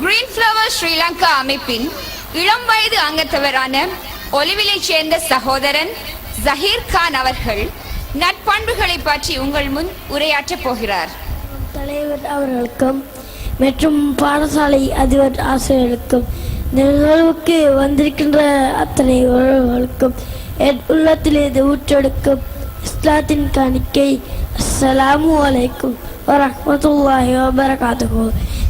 Green flower Sri Lanka அமைப்பின் இளம் வயது அங்கத்தவரான ஒலிவிலைச் சேர்ந்த சகோதரன் ஜஹீர் கான் அவர்கள் நட்பண்புகளை பற்றி உங்கள் முன் உரையாற்றப் போகிறார். தலைவர் அவர்களுக்கும் மற்றும் பாடசாலை அதிபர் ஆசிரியர்களுக்கும் நிகழ்வுக்கு வந்திருக்கின்ற அத்தனை உறவுகளுக்கும் என் உள்ளத்திலிருந்து ஊற்றெடுக்கும் இஸ்லாத்தின் காணிக்கை. அஸ்ஸலாமு அலைக்கும் வரஹ்மத்துல்லாஹி வபரகாத்துஹு.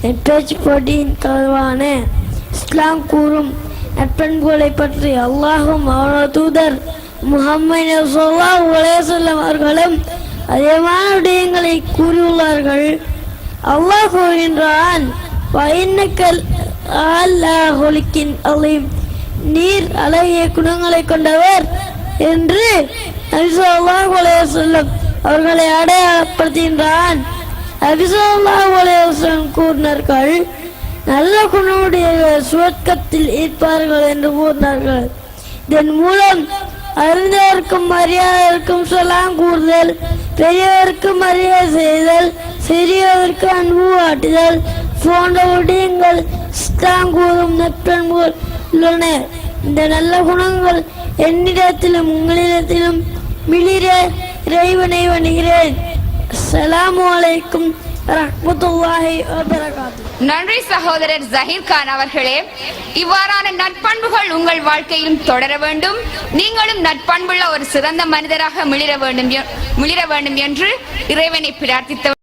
என் பேச்சு போட்டியின் கலவான இஸ்லாம் கூறும் நட்பண்புகளை பற்றி அல்லாஹும் அவனோட தூதர் முஹம்மது ஸல்லல்லாஹு அலைஹி வஸல்லம் அவர்களும் அதிகமான விடயங்களை கூறியுள்ளார்கள். அல்லாஹ் கூறுகின்றான், நீர் அழகிய குணங்களை கொண்டவர் என்று நபி ஸல்லல்லாஹு அலைஹி வஸல்லம் அவர்களை அடையாளப்படுத்துகின்றான். நபி ஸல்லல்லாஹு அலைஹி வஸல்லம் கூறினார்கள், நல்ல குணமுடைய சுவர்க்கத்தில் இருப்பார்கள் என்று கூறினார்கள். இதன் மூலம் அறிந்தவருக்கும் மரியாதைக்கும் சலாம் கூறுதல், பெரியவருக்கு மரியாதை செய்தல், சிறியவருக்கு அன்பு காட்டுதல் போன்ற விடயங்கள் இஸ்லாம் கூறும் நற்பண்புகள் உள்ளன. இந்த நல்ல குணங்கள் என்னிடத்திலும் உங்களிடத்திலும் மிளிர இறைவனை வணங்குகிறேன். அஸ்ஸலாமு அலைக்கும் வரஹ்மத்துல்லாஹி வபரகாத்துஹு. நன்றி சகோதரர் ஜஹீர் கான் அவர்களே. இவ்வாறான நட்பண்புகள் உங்கள் வாழ்க்கையிலும் தொடர வேண்டும். நீங்களும் நட்பண்புள்ள ஒரு சிறந்த மனிதராக மிளிர வேண்டும் என்று இறைவனை பிரார்த்தித்த